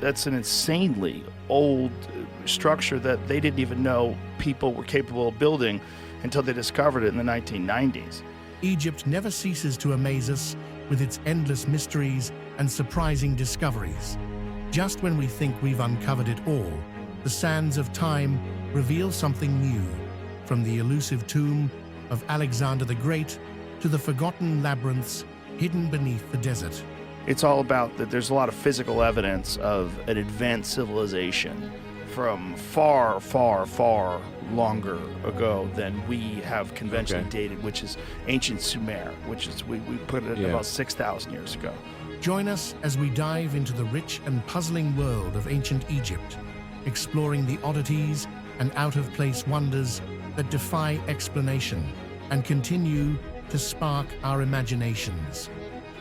That's an insanely old structure that they didn't even know people were capable of building until they discovered it in the 1990s. Egypt never ceases to amaze us with its endless mysteries and surprising discoveries. Just when we think we've uncovered it all, the sands of time reveal something new, from the elusive tomb of Alexander the Great to the forgotten labyrinths hidden beneath the desert. It's all about that there's a lot of physical evidence of an advanced civilization from far, far, far longer ago than we have conventionally dated, which is ancient Sumer, which is, we put it about 6,000 years ago. Join us as we dive into the rich and puzzling world of ancient Egypt, exploring the oddities and out-of-place wonders that defy explanation and continue to spark our imaginations.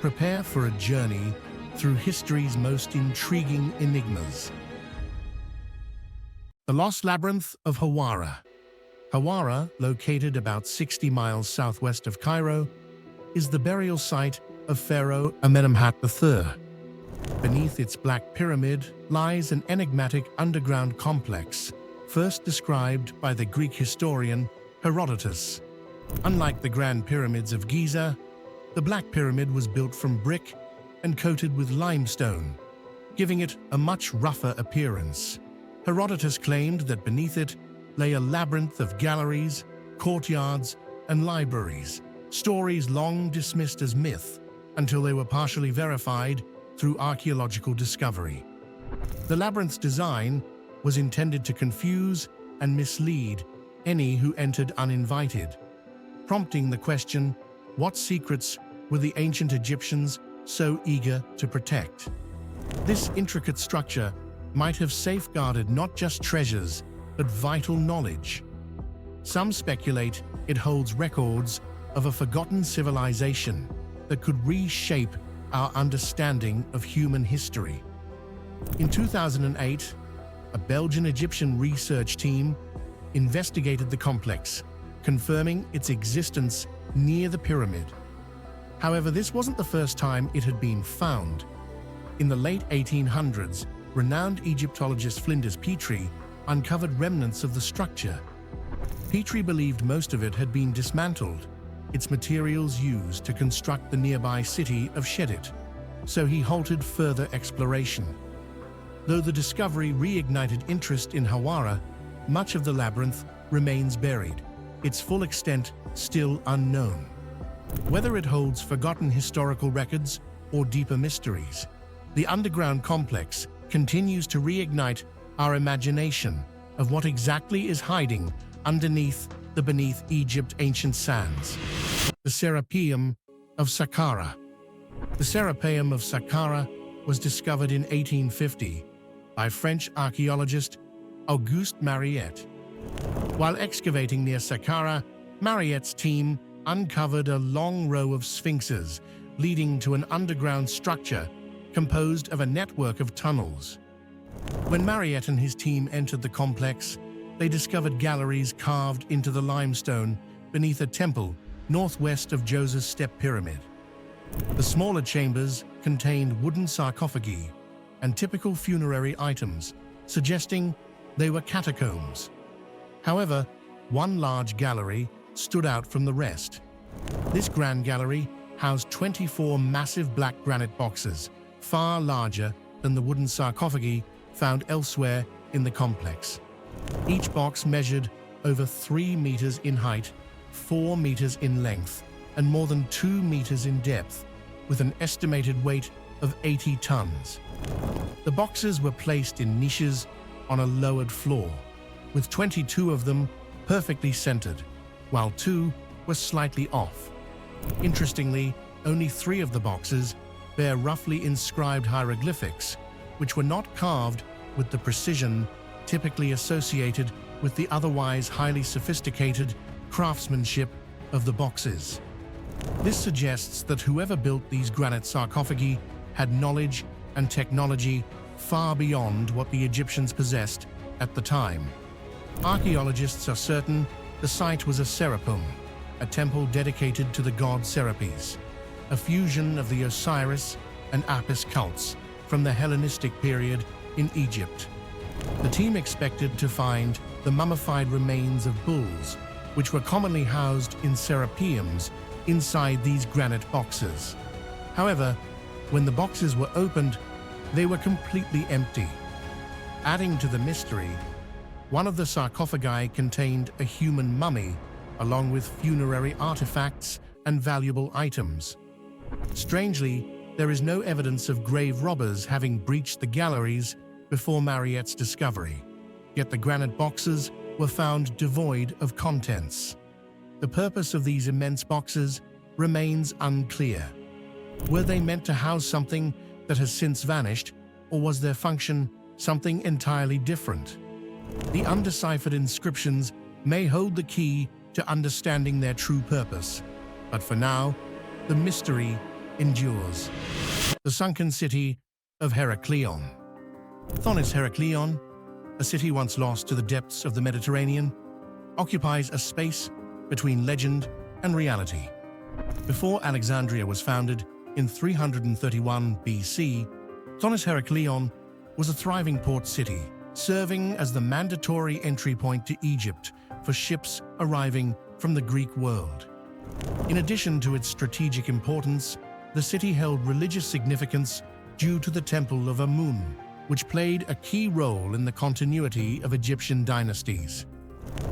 Prepare for a journey through history's most intriguing enigmas. The Lost Labyrinth of Hawara. Hawara, located about 60 miles southwest of Cairo, is the burial site of Pharaoh Amenemhat III. Beneath its Black Pyramid lies an enigmatic underground complex, first described by the Greek historian Herodotus. Unlike the Grand Pyramids of Giza, the Black Pyramid was built from brick and coated with limestone, giving it a much rougher appearance. Herodotus claimed that beneath it lay a labyrinth of galleries, courtyards, and libraries, stories long dismissed as myth until they were partially verified through archaeological discovery. The labyrinth's design was intended to confuse and mislead any who entered uninvited, prompting the question, what secrets were the ancient Egyptians so eager to protect? This intricate structure might have safeguarded not just treasures, but vital knowledge. Some speculate it holds records of a forgotten civilization that could reshape our understanding of human history. In 2008, a Belgian-Egyptian research team investigated the complex, confirming its existence near the pyramid. However, this wasn't the first time it had been found. In the late 1800s, renowned Egyptologist Flinders Petrie uncovered remnants of the structure. Petrie believed most of it had been dismantled, its materials used to construct the nearby city of Shedit, so he halted further exploration. Though the discovery reignited interest in Hawara, much of the labyrinth remains buried, its full extent still unknown. Whether it holds forgotten historical records or deeper mysteries, the underground complex continues to reignite our imagination of what exactly is hiding underneath the beneath Egypt ancient sands. The Serapeum of Saqqara. The Serapeum of Saqqara was discovered in 1850 by French archaeologist Auguste Mariette. While excavating near Saqqara, Mariette's team uncovered a long row of sphinxes leading to an underground structure composed of a network of tunnels. When Mariette and his team entered the complex, they discovered galleries carved into the limestone beneath a temple northwest of Djoser's Step Pyramid. The smaller chambers contained wooden sarcophagi and typical funerary items, suggesting they were catacombs. However, one large gallery stood out from the rest. This grand gallery housed 24 massive black granite boxes, far larger than the wooden sarcophagi found elsewhere in the complex. Each box measured over 3 meters in height, 4 meters in length, and more than 2 meters in depth, with an estimated weight of 80 tons. The boxes were placed in niches on a lowered floor, with 22 of them perfectly centered, while 2 were slightly off. Interestingly, only 3 of the boxes bear roughly inscribed hieroglyphics, which were not carved with the precision typically associated with the otherwise highly sophisticated craftsmanship of the boxes. This suggests that whoever built these granite sarcophagi had knowledge and technology far beyond what the Egyptians possessed at the time. Archaeologists are certain the site was a Serapum, a temple dedicated to the god Serapis, a fusion of the Osiris and Apis cults from the Hellenistic period in Egypt. The team expected to find the mummified remains of bulls, which were commonly housed in serapeums inside these granite boxes. However, when the boxes were opened, they were completely empty. Adding to the mystery, one of the sarcophagi contained a human mummy, along with funerary artifacts and valuable items. Strangely, there is no evidence of grave robbers having breached the galleries before Mariette's discovery, yet the granite boxes were found devoid of contents. The purpose of these immense boxes remains unclear. Were they meant to house something that has since vanished, or was their function something entirely different? The undeciphered inscriptions may hold the key to understanding their true purpose, but for now, the mystery endures. The sunken city of Heracleon. Thonis Heracleon, a city once lost to the depths of the Mediterranean, occupies a space between legend and reality. Before Alexandria was founded in 331 BC, Thonis Heracleon was a thriving port city, serving as the mandatory entry point to Egypt for ships arriving from the Greek world. In addition to its strategic importance, the city held religious significance due to the Temple of Amun, which played a key role in the continuity of Egyptian dynasties.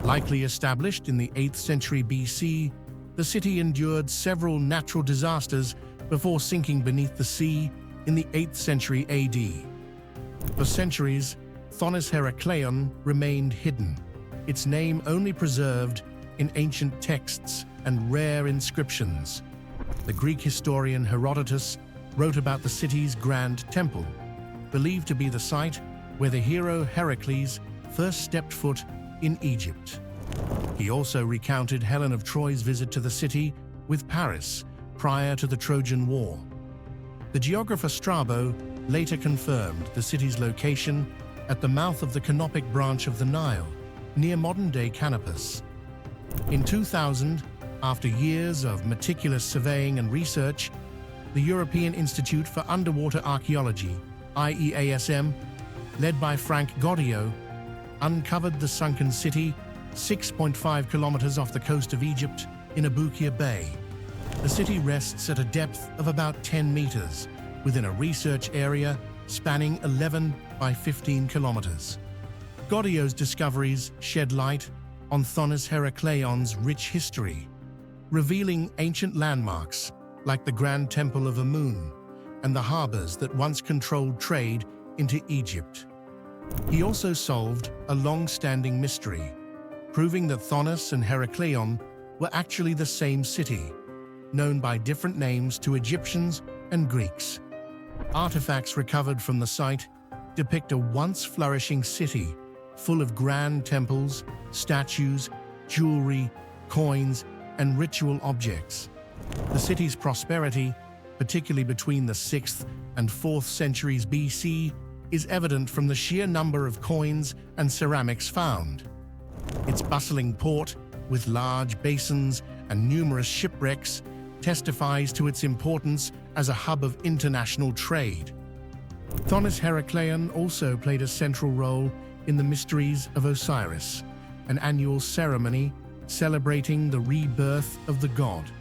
Likely established in the 8th century BC, the city endured several natural disasters before sinking beneath the sea in the 8th century AD. For centuries, Thonis Heracleon remained hidden, its name only preserved in ancient texts and rare inscriptions. The Greek historian Herodotus wrote about the city's grand temple, believed to be the site where the hero Heracles first stepped foot in Egypt. He also recounted Helen of Troy's visit to the city with Paris prior to the Trojan War. The geographer Strabo later confirmed the city's location at the mouth of the Canopic branch of the Nile, near modern-day Canopus. In 2000, after years of meticulous surveying and research, the European Institute for Underwater Archaeology, IEASM, led by Frank Goddio, uncovered the sunken city 6.5 kilometers off the coast of Egypt in Abukir Bay. The city rests at a depth of about 10 meters within a research area spanning 11 by 15 kilometers. Goddio's discoveries shed light on Thonis Heracleon's rich history, revealing ancient landmarks like the Grand Temple of Amun and the harbors that once controlled trade into Egypt. He also solved a long-standing mystery, proving that Thonis and Heracleon were actually the same city, known by different names to Egyptians and Greeks. Artifacts recovered from the site depict a once flourishing city full of grand temples, statues, jewelry, coins, and ritual objects. The city's prosperity, particularly between the 6th and 4th centuries BC, is evident from the sheer number of coins and ceramics found. Its bustling port, with large basins and numerous shipwrecks, testifies to its importance as a hub of international trade. Thonis Heracleon also played a central role in the Mysteries of Osiris, an annual ceremony celebrating the rebirth of the god.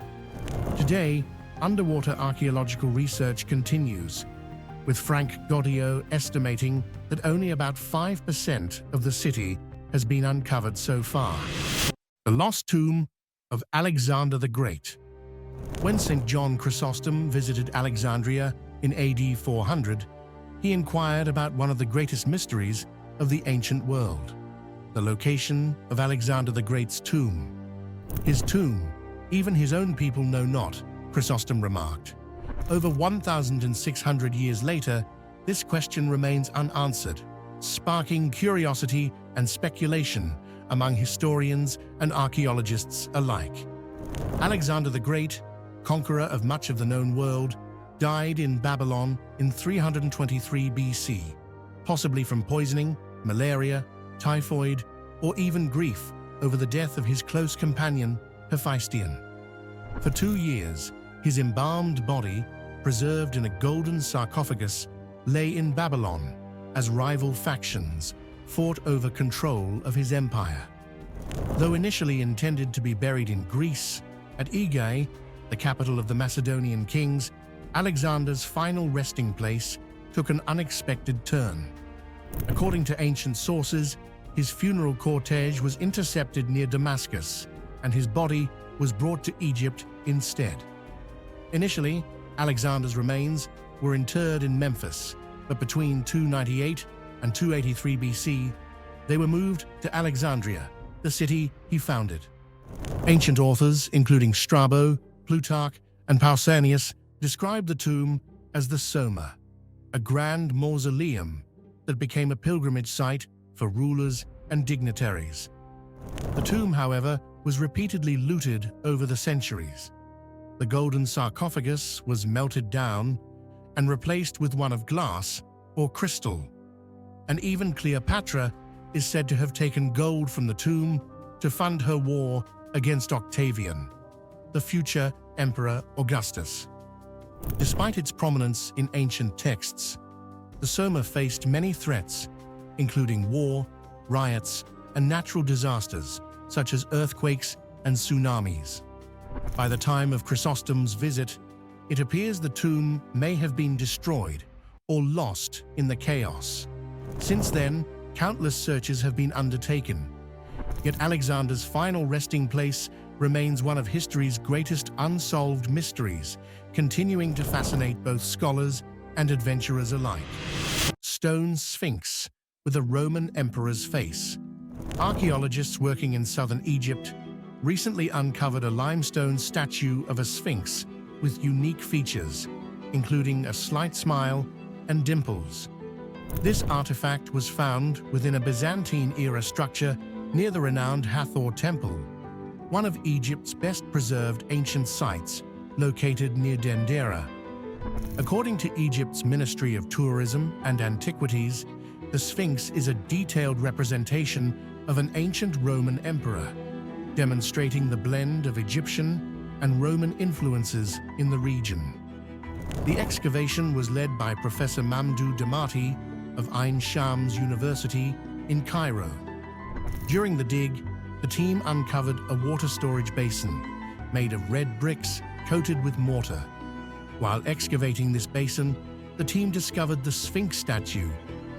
Today, underwater archaeological research continues, with Frank Goddio estimating that only about 5% of the city has been uncovered so far. The lost tomb of Alexander the Great. When St. John Chrysostom visited Alexandria in AD 400, he inquired about one of the greatest mysteries of the ancient world, the location of Alexander the Great's tomb. His tomb, even his own people know not, Chrysostom remarked. Over 1,600 years later, this question remains unanswered, sparking curiosity and speculation among historians and archaeologists alike. Alexander the Great, conqueror of much of the known world, died in Babylon in 323 BC, possibly from poisoning, malaria, typhoid, or even grief over the death of his close companion, Hephaestion. For 2 years, his embalmed body, preserved in a golden sarcophagus, lay in Babylon as rival factions fought over control of his empire. Though initially intended to be buried in Greece, at Aegae, the capital of the Macedonian kings, Alexander's final resting place took an unexpected turn. According to ancient sources, his funeral cortege was intercepted near Damascus, and his body was brought to Egypt instead. Initially, Alexander's remains were interred in Memphis, but between 298 and 283 BC, they were moved to Alexandria, the city he founded. Ancient authors, including Strabo, Plutarch, and Pausanias, describe the tomb as the Soma, a grand mausoleum that became a pilgrimage site for rulers and dignitaries. The tomb, however, was repeatedly looted over the centuries. The golden sarcophagus was melted down and replaced with one of glass or crystal. And even Cleopatra is said to have taken gold from the tomb to fund her war against Octavian, the future Emperor Augustus. Despite its prominence in ancient texts, the Soma faced many threats, including war, riots, and natural disasters such as earthquakes and tsunamis. By the time of Chrysostom's visit, it appears the tomb may have been destroyed or lost in the chaos. Since then, countless searches have been undertaken, yet Alexander's final resting place remains one of history's greatest unsolved mysteries, continuing to fascinate both scholars and adventurers alike. Stone Sphinx with a Roman emperor's face. Archaeologists working in southern Egypt recently uncovered a limestone statue of a sphinx with unique features, including a slight smile and dimples. This artifact was found within a Byzantine-era structure near the renowned Hathor Temple, one of Egypt's best-preserved ancient sites located near Dendera. According to Egypt's Ministry of Tourism and Antiquities, the Sphinx is a detailed representation of an ancient Roman emperor, demonstrating the blend of Egyptian and Roman influences in the region. The excavation was led by Professor Mamdouh Damati of Ain Shams University in Cairo. During the dig, the team uncovered a water storage basin made of red bricks coated with mortar. While excavating this basin, the team discovered the Sphinx statue,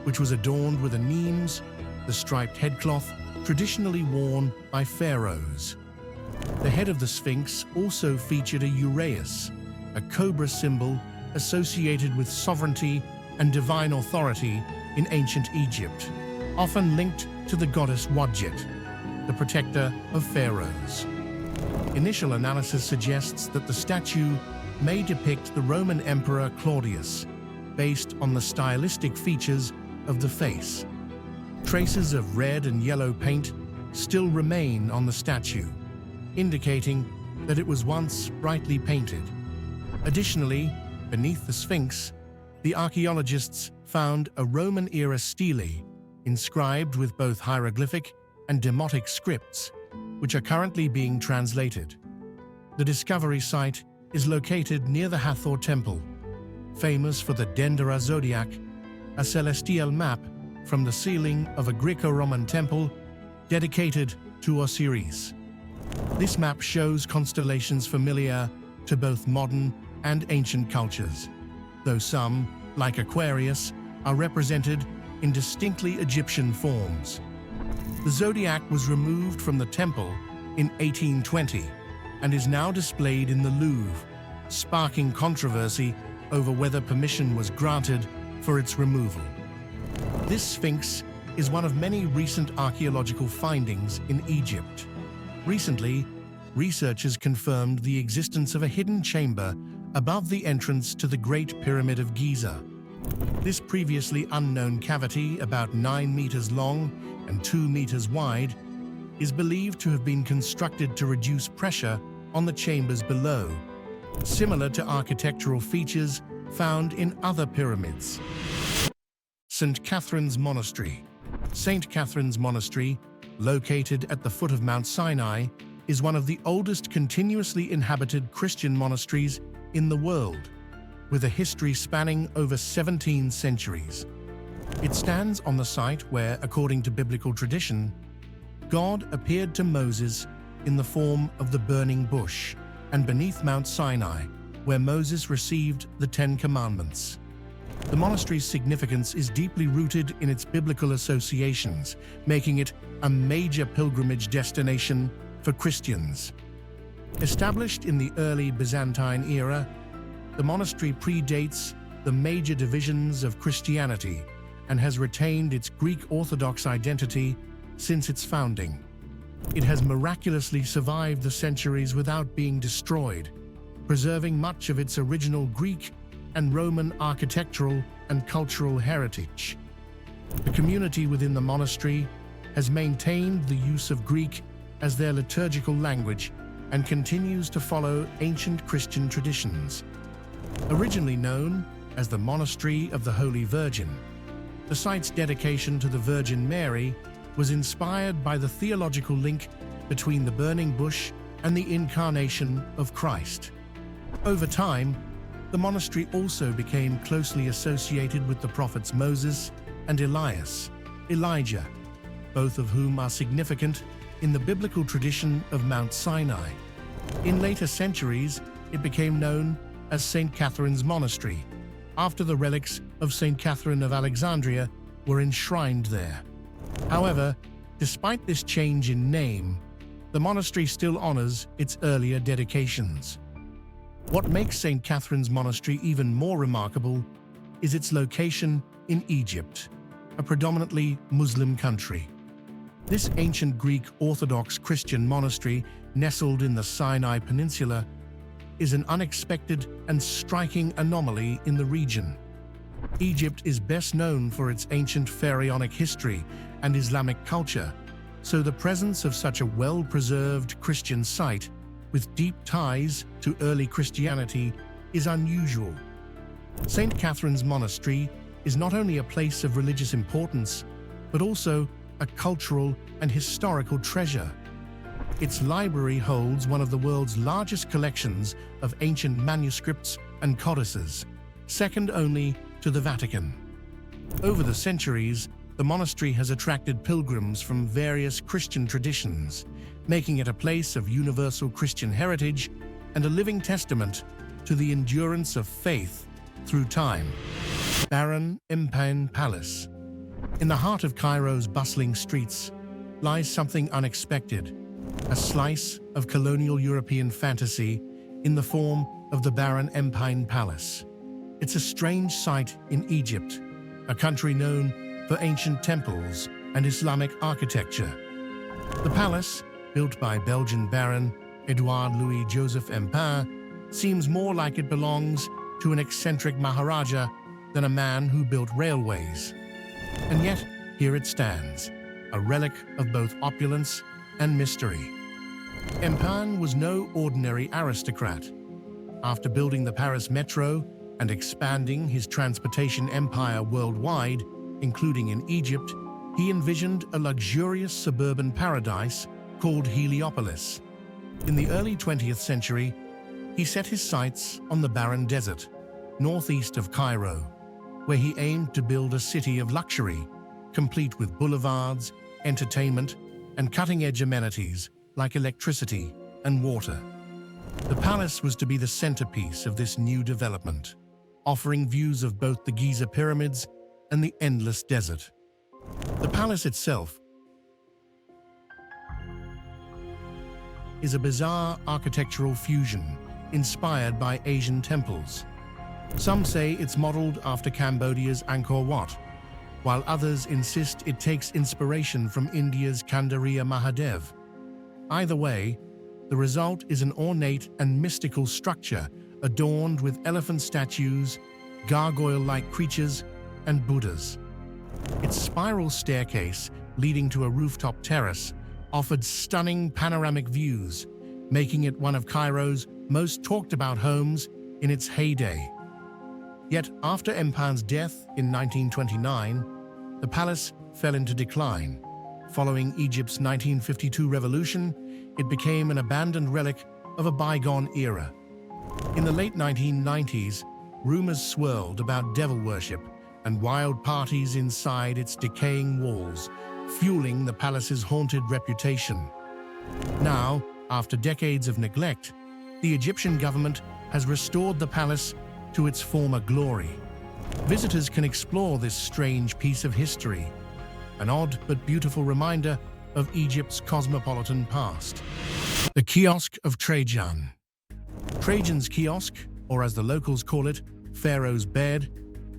which was adorned with anemes, the striped headcloth traditionally worn by pharaohs. The head of the Sphinx also featured a uraeus, a cobra symbol associated with sovereignty and divine authority in ancient Egypt, often linked to the goddess Wadjet, the protector of pharaohs. Initial analysis suggests that the statue may depict the Roman Emperor Claudius, based on the stylistic features of the face. Traces of red and yellow paint still remain on the statue, indicating that it was once brightly painted. Additionally, beneath the Sphinx, the archaeologists found a Roman-era stele inscribed with both hieroglyphic and demotic scripts, which are currently being translated. The discovery site is located near the Hathor Temple, famous for the Dendera Zodiac, a celestial map from the ceiling of a Greco-Roman temple dedicated to Osiris. This map shows constellations familiar to both modern and ancient cultures, though some, like Aquarius, are represented in distinctly Egyptian forms. The zodiac was removed from the temple in 1820 and is now displayed in the Louvre, sparking controversy over whether permission was granted for its removal. This Sphinx is one of many recent archaeological findings in Egypt. Recently, researchers confirmed the existence of a hidden chamber above the entrance to the Great Pyramid of Giza. This previously unknown cavity, about 9 meters long and 2 meters wide, is believed to have been constructed to reduce pressure on the chambers below, similar to architectural features found in other pyramids. St. Catherines Monastery. St. Catherines Monastery, located at the foot of Mount Sinai, is one of the oldest continuously inhabited Christian monasteries in the world, with a history spanning over 17 centuries. It stands on the site where, according to biblical tradition, God appeared to Moses in the form of the burning bush, and beneath Mount Sinai, where Moses received the Ten Commandments. The monastery's significance is deeply rooted in its biblical associations, making it a major pilgrimage destination for Christians. Established in the early Byzantine era, the monastery predates the major divisions of Christianity and has retained its Greek Orthodox identity since its founding. It has miraculously survived the centuries without being destroyed, preserving much of its original Greek and Roman architectural and cultural heritage. The community within the monastery has maintained the use of Greek as their liturgical language and continues to follow ancient Christian traditions. Originally known as the Monastery of the Holy Virgin, the site's dedication to the Virgin Mary was inspired by the theological link between the burning bush and the incarnation of Christ. Over time, the monastery also became closely associated with the prophets Moses and Elijah, both of whom are significant in the biblical tradition of Mount Sinai. In later centuries, it became known as St. Catherines Monastery, after the relics of St. Catherine of Alexandria were enshrined there. However, despite this change in name, the monastery still honors its earlier dedications. What makes St. Catherine's Monastery even more remarkable is its location in Egypt, a predominantly Muslim country. This ancient Greek Orthodox Christian monastery, nestled in the Sinai Peninsula, is an unexpected and striking anomaly in the region. Egypt is best known for its ancient pharaonic history and Islamic culture, so the presence of such a well-preserved Christian site with deep ties to early Christianity is unusual. St. Catherine's Monastery is not only a place of religious importance, but also a cultural and historical treasure. Its library holds one of the world's largest collections of ancient manuscripts and codices, second only to the Vatican. Over the centuries, the monastery has attracted pilgrims from various Christian traditions, making it a place of universal Christian heritage and a living testament to the endurance of faith through time. Barren Empan Palace. In the heart of Cairo's bustling streets lies something unexpected, a slice of colonial European fantasy in the form of the Barren Empan Palace. It's a strange sight in Egypt, a country known for ancient temples and Islamic architecture. The palace, built by Belgian Baron Edouard Louis Joseph Empan, seems more like it belongs to an eccentric Maharaja than a man who built railways. And yet, here it stands, a relic of both opulence and mystery. Empan was no ordinary aristocrat. After building the Paris Metro and expanding his transportation empire worldwide, including in Egypt, he envisioned a luxurious suburban paradise called Heliopolis. In the early 20th century, he set his sights on the barren desert, northeast of Cairo, where he aimed to build a city of luxury, complete with boulevards, entertainment, and cutting-edge amenities like electricity and water. The palace was to be the centerpiece of this new development, offering views of both the Giza pyramids and the endless desert. The palace itself is a bizarre architectural fusion inspired by Asian temples. Some say it's modeled after Cambodia's Angkor Wat, while others insist it takes inspiration from India's Kandariya Mahadev. Either way, the result is an ornate and mystical structure adorned with elephant statues, gargoyle-like creatures, and Buddhas. Its spiral staircase, leading to a rooftop terrace, offered stunning panoramic views, making it one of Cairo's most talked-about homes in its heyday. Yet after Empan's death in 1929, the palace fell into decline. Following Egypt's 1952 revolution, it became an abandoned relic of a bygone era. In the late 1990s, rumors swirled about devil worship and wild parties inside its decaying walls, fueling the palace's haunted reputation. Now, after decades of neglect, the Egyptian government has restored the palace to its former glory. Visitors can explore this strange piece of history, an odd but beautiful reminder of Egypt's cosmopolitan past. The Kiosk of Trajan. Trajan's Kiosk, or as the locals call it, Pharaoh's Bed,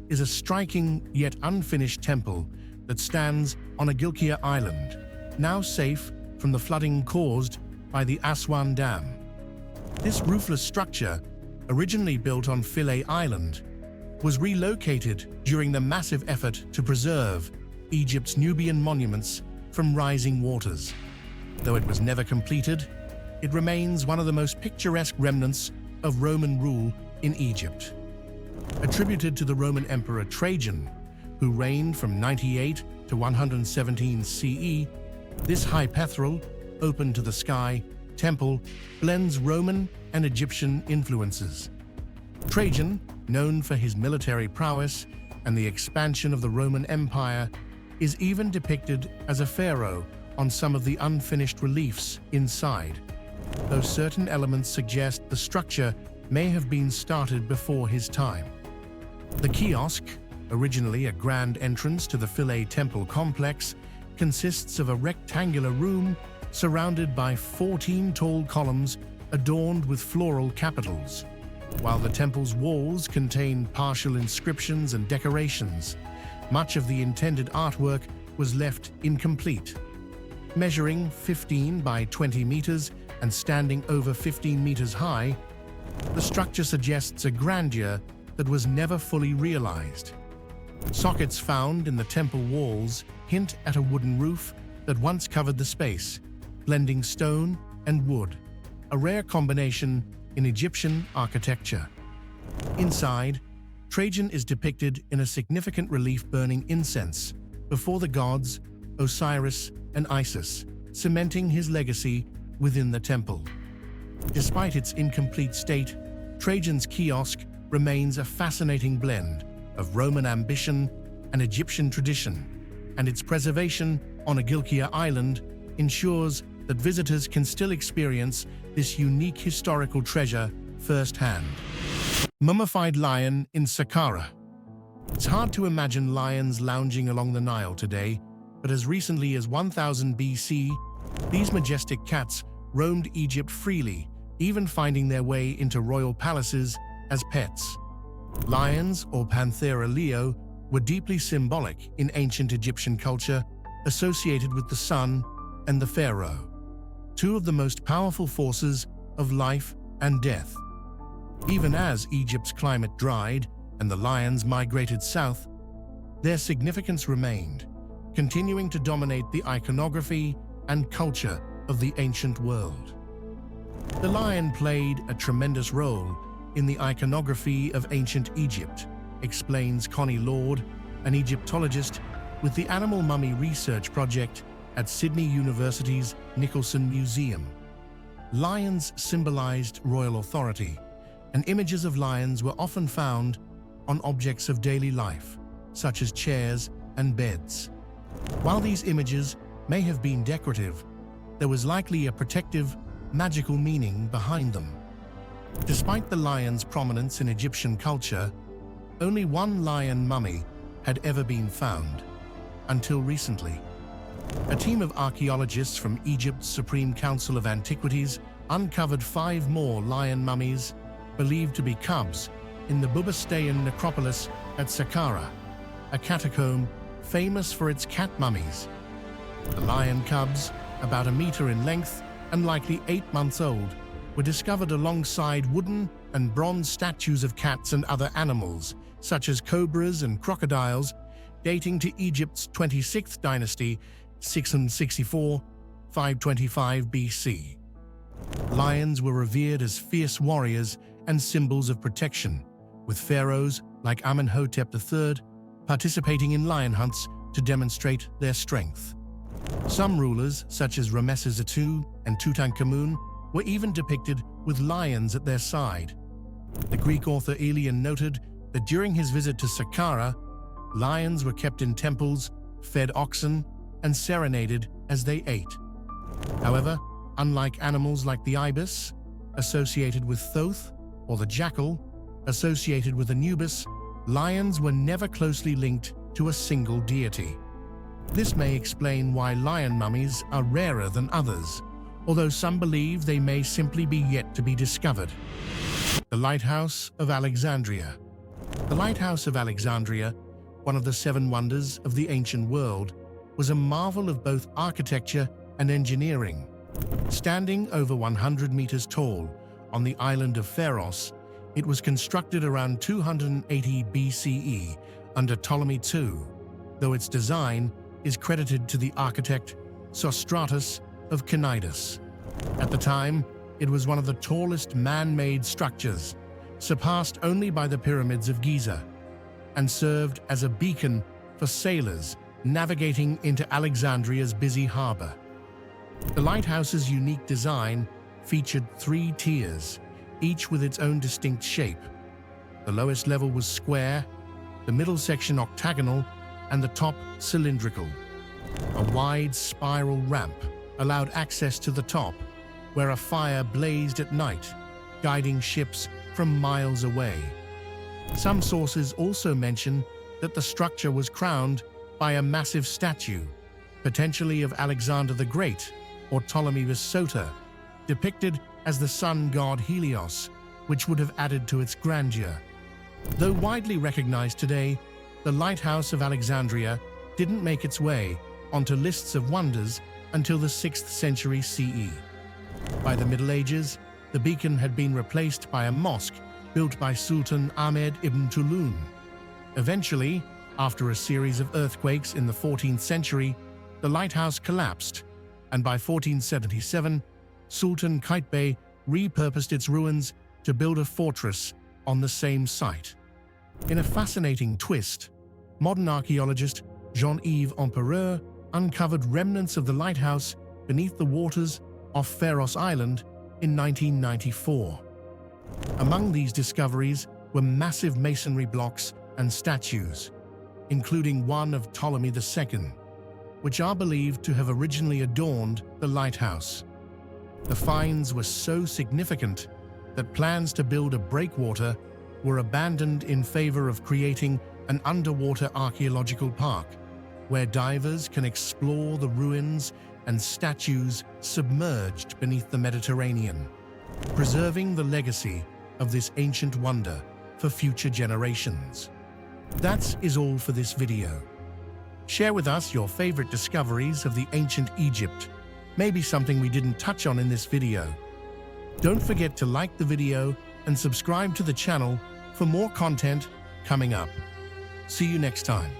is a striking yet unfinished temple that stands on Agilkia Island, now safe from the flooding caused by the Aswan Dam. This roofless structure, originally built on Philae Island, was relocated during the massive effort to preserve Egypt's Nubian monuments from rising waters. Though it was never completed, it remains one of the most picturesque remnants of Roman rule in Egypt. Attributed to the Roman Emperor Trajan, who reigned from 98 to 117 CE, this hypaethral, open to the sky, temple blends Roman and Egyptian influences. Trajan, known for his military prowess and the expansion of the Roman Empire, is even depicted as a pharaoh on some of the unfinished reliefs inside, though certain elements suggest the structure may have been started before his time. The kiosk, originally a grand entrance to the Philae temple complex, consists of a rectangular room surrounded by 14 tall columns adorned with floral capitals, while the temple's walls contain partial inscriptions and decorations. Much of the intended artwork was left incomplete. Measuring 15 by 20 meters and standing over 15 meters high, the structure suggests a grandeur that was never fully realized. Sockets found in the temple walls hint at a wooden roof that once covered the space, blending stone and wood, a rare combination in Egyptian architecture. Inside, Trajan is depicted in a significant relief burning incense before the gods Osiris and Isis, cementing his legacy within the temple. Despite its incomplete state, Trajan's kiosk remains a fascinating blend of Roman ambition and Egyptian tradition, and its preservation on Agilkia Island ensures that visitors can still experience this unique historical treasure firsthand. Mummified Lion in Saqqara. It's hard to imagine lions lounging along the Nile today, but as recently as 1000 BC, these majestic cats roamed Egypt freely, even finding their way into royal palaces as pets. Lions, or Panthera leo, were deeply symbolic in ancient Egyptian culture, associated with the sun and the pharaoh, two of the most powerful forces of life and death. Even as Egypt's climate dried and the lions migrated south, their significance remained, continuing to dominate the iconography and culture of the ancient world. The lion played a tremendous role in the iconography of ancient Egypt, explains Connie Lord, an Egyptologist with the Animal Mummy Research Project at Sydney University's Nicholson Museum. Lions symbolized royal authority, and images of lions were often found on objects of daily life, such as chairs and beds. While these images may have been decorative, there was likely a protective, magical meaning behind them. Despite the lion's prominence in Egyptian culture, only one lion mummy had ever been found, until recently. A team of archaeologists from Egypt's Supreme Council of Antiquities uncovered 5 more lion mummies believed to be cubs in the Bubastayan necropolis at Saqqara, a catacomb famous for its cat mummies. The lion cubs, about a meter in length and likely 8 months old, were discovered alongside wooden and bronze statues of cats and other animals, such as cobras and crocodiles, dating to Egypt's 26th dynasty, 664-525 BC. Lions were revered as fierce warriors and symbols of protection, with pharaohs like Amenhotep III participating in lion hunts to demonstrate their strength. Some rulers, such as Ramesses II and Tutankhamun, were even depicted with lions at their side. The Greek author Aelian noted that during his visit to Saqqara, Lions were kept in temples, fed oxen, and serenaded as they ate. However, unlike animals like the ibis, associated with Thoth, or the jackal, associated with Anubis, lions were never closely linked to a single deity. This may explain why lion mummies are rarer than others, although some believe they may simply be yet to be discovered. The Lighthouse of Alexandria. The Lighthouse of Alexandria, one of the 7 wonders of the ancient world, was a marvel of both architecture and engineering. Standing over 100 meters tall on the island of Pharos, it was constructed around 280 BCE under Ptolemy II, though its design is credited to the architect Sostratus of Cnidus. At the time, it was one of the tallest man-made structures, surpassed only by the pyramids of Giza, and served as a beacon for sailors navigating into Alexandria's busy harbor. The lighthouse's unique design featured 3 tiers, each with its own distinct shape. The lowest level was square, the middle section octagonal, and the top cylindrical. A wide spiral ramp allowed access to the top, where a fire blazed at night, guiding ships from miles away. Some sources also mention that the structure was crowned by a massive statue, potentially of Alexander the Great or Ptolemy Soter, depicted as the sun god Helios, which would have added to its grandeur. Though widely recognized today, the Lighthouse of Alexandria didn't make its way onto lists of wonders until the 6th century CE. By the Middle Ages, the beacon had been replaced by a mosque built by Sultan Ahmed ibn Tulun. Eventually, after a series of earthquakes in the 14th century, the lighthouse collapsed, and by 1477, Sultan Qaitbay repurposed its ruins to build a fortress on the same site. In a fascinating twist, modern archaeologist Jean-Yves Empereur uncovered remnants of the lighthouse beneath the waters off Pharos Island in 1994. Among these discoveries were massive masonry blocks and statues, including one of Ptolemy II, which are believed to have originally adorned the lighthouse. The finds were so significant that plans to build a breakwater were abandoned in favor of creating an underwater archaeological park, where divers can explore the ruins and statues submerged beneath the Mediterranean, preserving the legacy of this ancient wonder for future generations. That is all for this video. Share with us your favorite discoveries of the ancient Egypt, maybe something we didn't touch on in this video. Don't forget to like the video and subscribe to the channel for more content coming up. See you next time.